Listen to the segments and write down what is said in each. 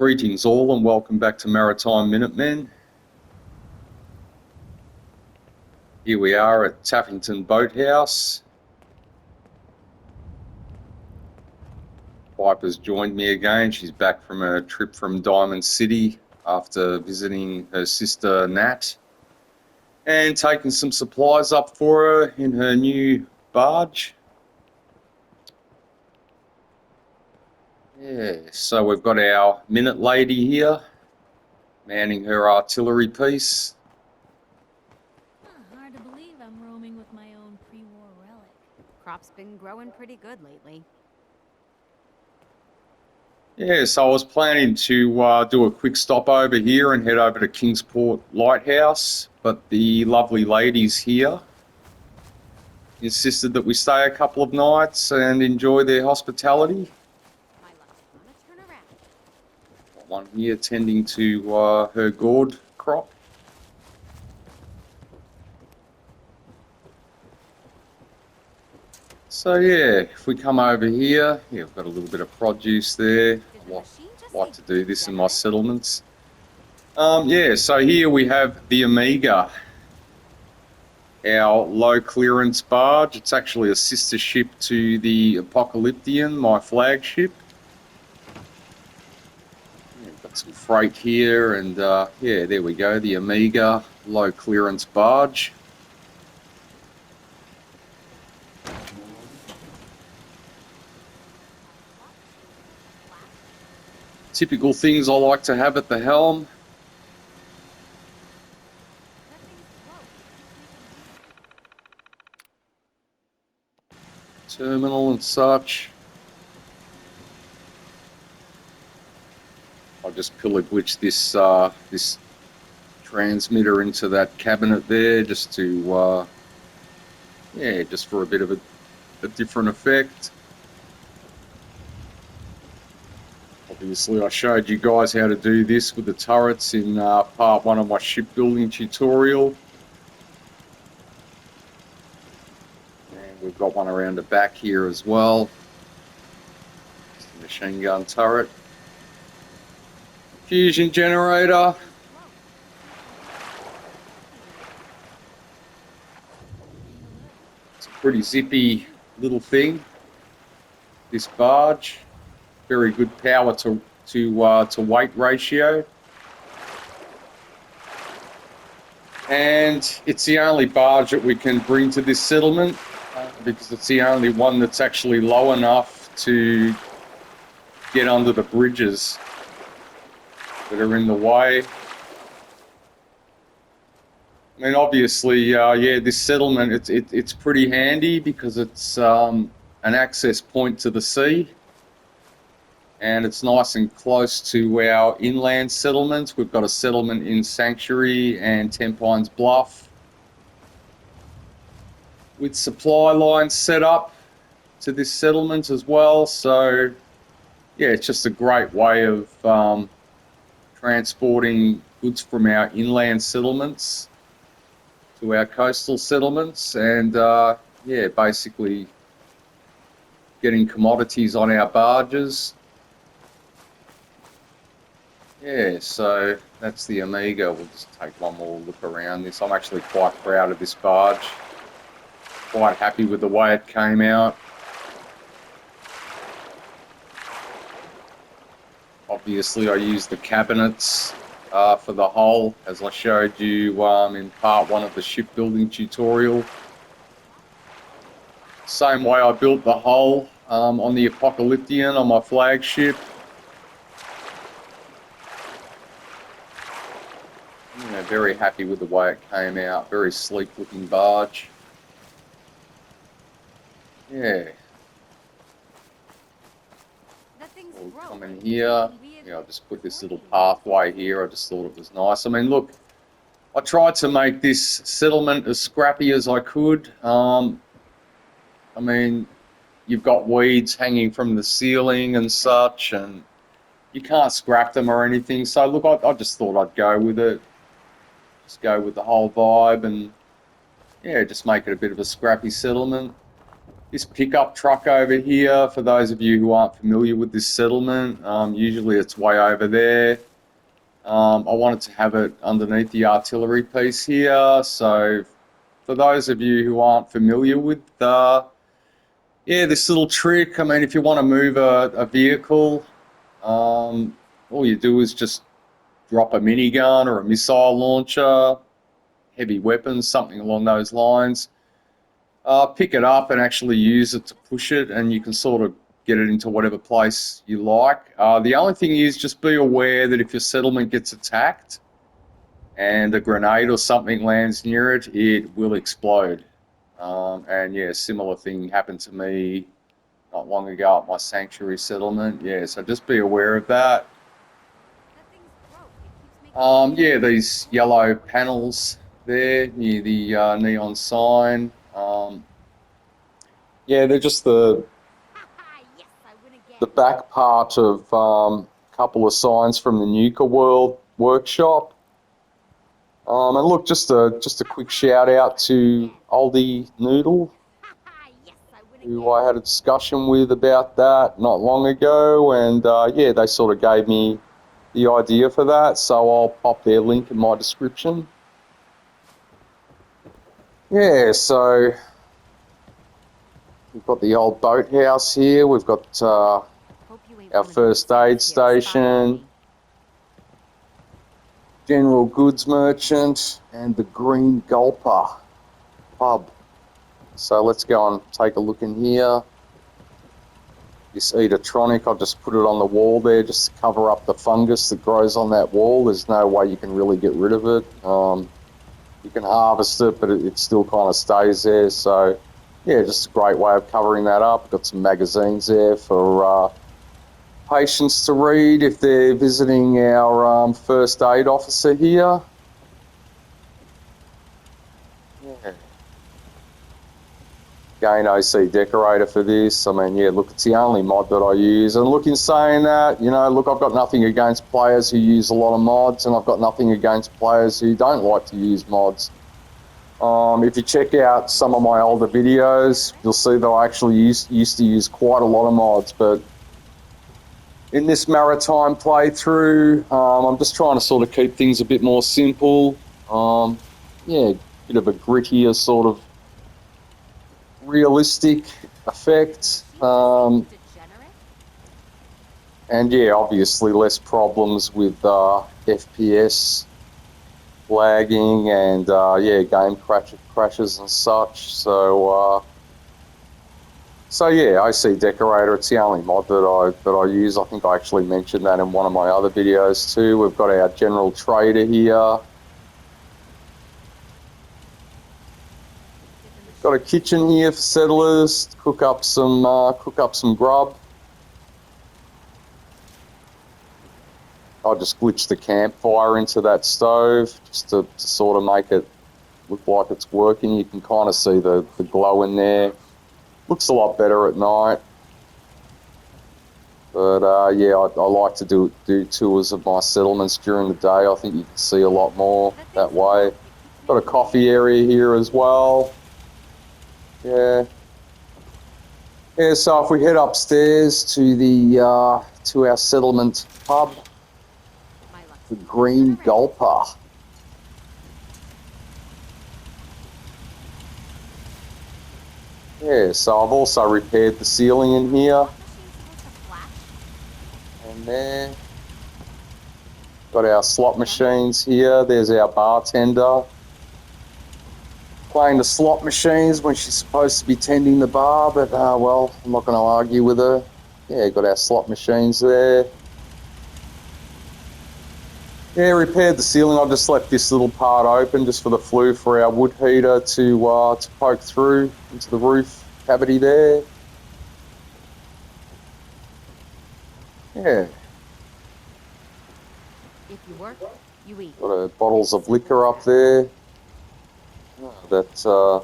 Greetings all and welcome back to Maritime Minutemen. Here we are at Taffington Boathouse. Piper's joined me again. She's back from a trip from Diamond City after visiting her sister Nat and taking some supplies up for her in her new barge. Yeah, so we've got our Minute Lady here manning her artillery piece. Hard to believe I'm roaming with my own pre-war relic. Crop's been growing pretty good lately. Yeah, so I was planning to do a quick stop over here and head over to Kingsport Lighthouse, but the lovely ladies here insisted that we stay a couple of nights and enjoy their hospitality. My luck is on a turn around. Got one here tending to her gourd crop. So yeah, if we come over here, yeah, I've got a little bit of produce there. I like to do this in my settlements. Yeah, so here we have the Amiga, our low clearance barge. It's actually a sister ship to the Apocalyptian, my flagship. Yeah, got some freight here, and yeah, there we go, the Amiga low clearance barge. Typical things I like to have at the helm. Terminal and such. I'll just pillar glitch this this transmitter into that cabinet there, just to yeah, just for a bit of a different effect. Obviously, I showed you guys how to do this with the turrets in part 1 of my shipbuilding tutorial. And we've got one around the back here as well. Just a machine gun turret. Fusion generator. It's a pretty zippy little thing, this barge. Very good power to weight ratio. And it's the only barge that we can bring to this settlement because it's the only one that's actually low enough to get under the bridges that are in the way. I mean, obviously, yeah, this settlement, it's pretty handy because it's an access point to the sea. And it's nice and close to our inland settlements. We've got a settlement in Sanctuary and Ten Pines Bluff with supply lines set up to this settlement as well. So, yeah, it's just a great way of transporting goods from our inland settlements to our coastal settlements and, yeah, basically getting commodities on our barges. Yeah, so that's the Amiga. We'll just take one more look around this. I'm actually quite proud of this barge. Quite happy with the way it came out. Obviously, I used the cabinets for the hull, as I showed you in part 1 of the shipbuilding tutorial. Same way I built the hull on the Apocalyptian on my flagship. Yeah, very happy with the way it came out. Very sleek looking barge. Yeah. We'll come in here. Yeah, I'll just put this little pathway here. I just thought it was nice. I mean, look, I tried to make this settlement as scrappy as I could. I mean, you've got weeds hanging from the ceiling and such, and you can't scrap them or anything. So, look, I just thought I'd go with it. Just go with the whole vibe and, yeah, just make it a bit of a scrappy settlement. This pickup truck over here, for those of you who aren't familiar with this settlement, usually it's way over there. I wanted to have it underneath the artillery piece here. So for those of you who aren't familiar with this little trick, I mean, if you want to move a vehicle, all you do is just drop a minigun or a missile launcher, heavy weapons, something along those lines. Pick it up and actually use it to push it, and you can sort of get it into whatever place you like. The only thing is, just be aware that if your settlement gets attacked and a grenade or something lands near it, it will explode. And yeah, similar thing happened to me not long ago at my sanctuary settlement. Yeah, so just be aware of that. That thing's broke. It keeps making Yeah, these yellow panels there near the neon sign. Yeah, they're just the Yes, I win again. back part of a couple of signs from the Nuka World workshop. And look, just a quick shout out to Oldie Noodle, Yes, I win who again. I had a discussion with about that not long ago, and yeah, they sort of gave me the idea for that, so I'll pop their link in my description. Yeah, so we've got the old boathouse here, we've got Hope you ain't our one of those first aid saints here spying on station, me. general goods merchant, and the Green Gulper pub. So let's go and take a look in here. This Eatertronic, I'll just put it on the wall there just to cover up the fungus that grows on that wall. There's no way you can really get rid of it. You can harvest it, but it still kind of stays there. So yeah, just a great way of covering that up. Got some magazines there for patients to read if they're visiting our first aid officer here. Yeah. Again, OC decorator for this. I mean, yeah, look, it's the only mod that I use. And look, in saying that, you know, look, I've got nothing against players who use a lot of mods, and I've got nothing against players who don't like to use mods. If you check out some of my older videos, you'll see that I actually used to use quite a lot of mods, but in this Maritime playthrough, I'm just trying to sort of keep things a bit more simple. Yeah, bit of a grittier sort of realistic effect. Degenerate? And yeah, obviously less problems with FPS lagging and yeah, game crashes and such. So yeah, OC Decorator, it's the only mod that I use. I think I actually mentioned that in one of my other videos too. We've got our general trader here. Got a kitchen here for settlers to cook up some grub. I'll just glitch the campfire into that stove just to sort of make it look like it's working. You can kind of see the glow in there. Looks a lot better at night. But yeah, I like to do tours of my settlements during the day. I think you can see a lot more that way. Got a coffee area here as well. Yeah. Yeah, so if we head upstairs to the to our settlement pub, the Green Gulper. Yeah, so I've also repaired the ceiling in here. And there. Got our slot machines here. There's our bartender. Playing the slot machines when she's supposed to be tending the bar, but well, I'm not going to argue with her. Yeah, got our slot machines there. Yeah, repaired the ceiling. I just left this little part open just for the flue for our wood heater to poke through into the roof cavity there. Yeah. If you work, you eat. Got bottles of liquor up there. That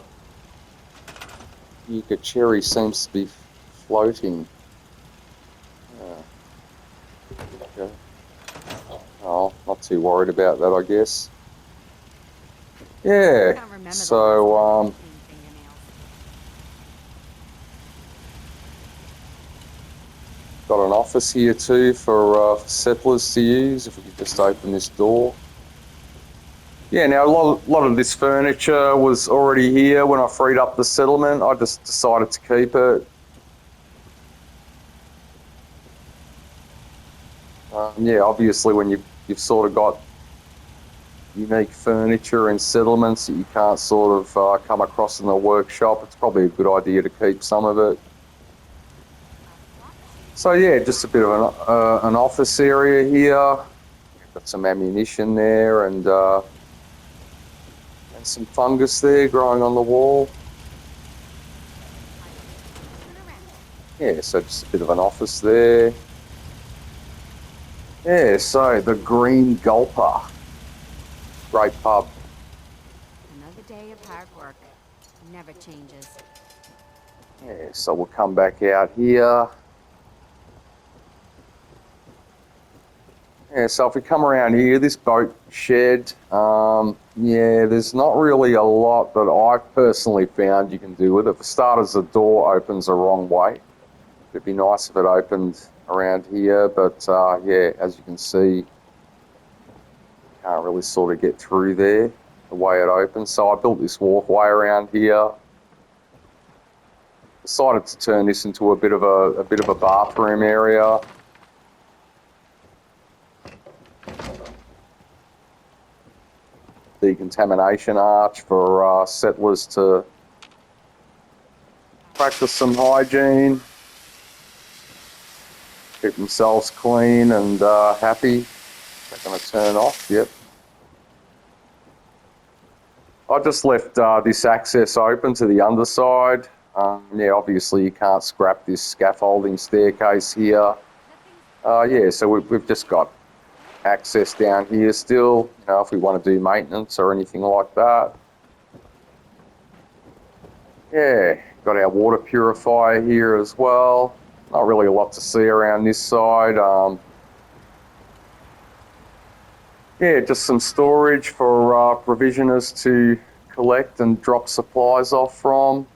Yucca cherry seems to be floating. Okay. Oh, not too worried about that, I guess. Yeah. So office here too for settlers to use. If we could just open this door. Yeah, now a lot of this furniture was already here when I freed up the settlement. I just decided to keep it. Yeah, obviously when you've sort of got unique furniture in settlements that you can't sort of come across in the workshop, it's probably a good idea to keep some of it. So yeah, just a bit of an office area here. Got some ammunition there and some fungus there growing on the wall. Yeah, so just a bit of an office there. Yeah, so the Green Gulper. Great pub. Another day of hard work. Never changes. Yeah, so we'll come back out here. Yeah, so if we come around here, this boat shed, yeah, there's not really a lot that I personally found you can do with it. For starters, the door opens the wrong way. It'd be nice if it opened around here, but yeah, as you can see, can't really sort of get through there the way it opens. So I built this walkway around here. Decided to turn this into a bit of a bathroom area. Decontamination arch for settlers to practice some hygiene, keep themselves clean and happy. They're going to turn off, yep. I just left this access open to the underside. Yeah, obviously you can't scrap this scaffolding staircase here. Yeah, so we've just got access down here still, you know, if we want to do maintenance or anything like that. Yeah, got our water purifier here as well. Not really a lot to see around this side. Yeah, just some storage for provisioners to collect and drop supplies off from.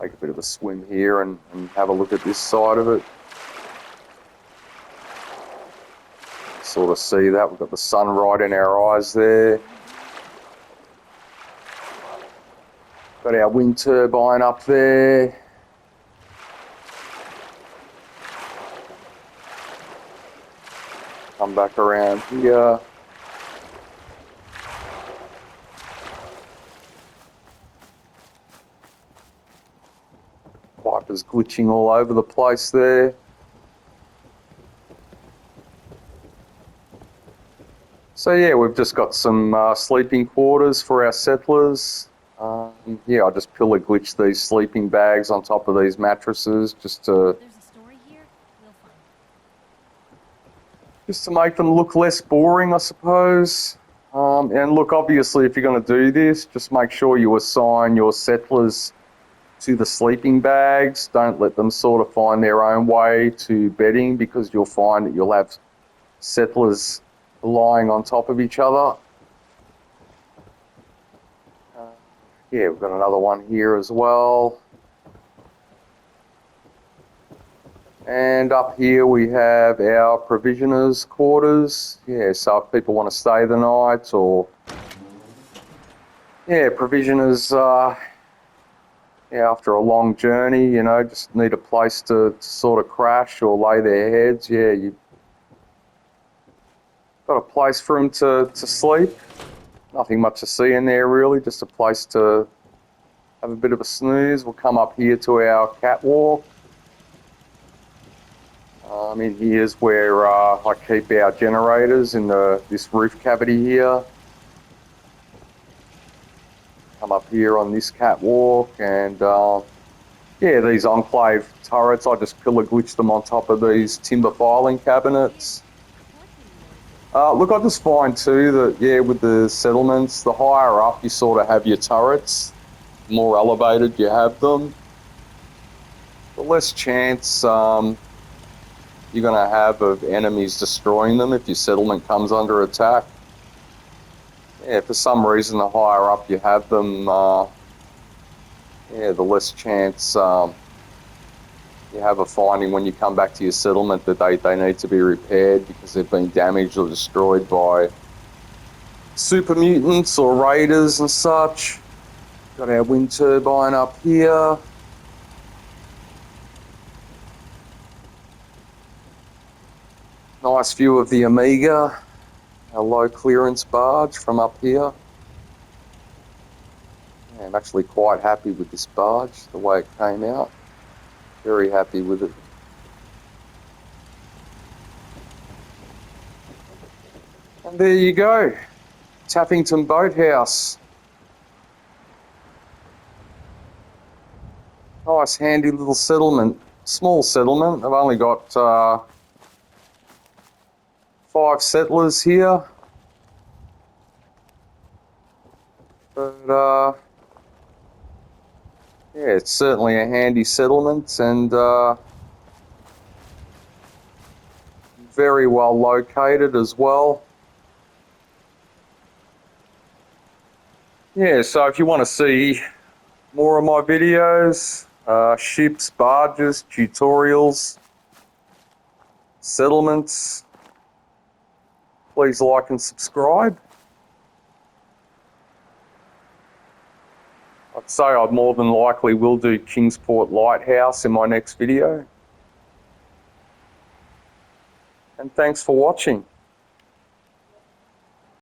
Take a bit of a swim here and have a look at this side of it. Sort of see that. We've got the sun right in our eyes there. Got our wind turbine up there. Come back around here. Wipers glitching all over the place there. So yeah, we've just got some sleeping quarters for our settlers. Yeah, I just pillar glitched these sleeping bags on top of these mattresses just to There's a story here. We'll find it. just to make them look less boring, I suppose. And look, obviously, if you're going to do this, just make sure you assign your settlers to the sleeping bags. Don't let them sort of find their own way to bedding, because you'll find that you'll have settlers lying on top of each other. Yeah, we've got another one here as well. And up here we have our provisioners' quarters. Yeah, so if people want to stay the night, or yeah, provisioners, yeah, after a long journey, you know, just need a place to sort of crash or lay their heads. Yeah, you've got a place for them to sleep. Nothing much to see in there really, just a place to have a bit of a snooze. We'll come up here to our catwalk. In here's where I keep our generators in this roof cavity here. Come up here on this catwalk, and yeah, these enclave turrets, I just pillar glitch them on top of these timber filing cabinets. Look, I just find too that, yeah, with the settlements, the higher up you sort of have your turrets, the more elevated you have them, the less chance you're going to have of enemies destroying them if your settlement comes under attack. Yeah, for some reason, the higher up you have them, yeah, the less chance, you you have a finding when you come back to your settlement that they need to be repaired because they've been damaged or destroyed by super mutants or raiders and such. Got our wind turbine up here. Nice view of the Omega, our low clearance barge from up here. Yeah, I'm actually quite happy with this barge, the way it came out. Very happy with it. And there you go, Taffington Boathouse. Nice handy little settlement, small settlement. I've only got 5 settlers here. But yeah, it's certainly a handy settlement and very well located as well. Yeah, so if you want to see more of my videos, ships, barges, tutorials, settlements, please like and subscribe. I'd say I more than likely will do Kingsport Lighthouse in my next video. And thanks for watching.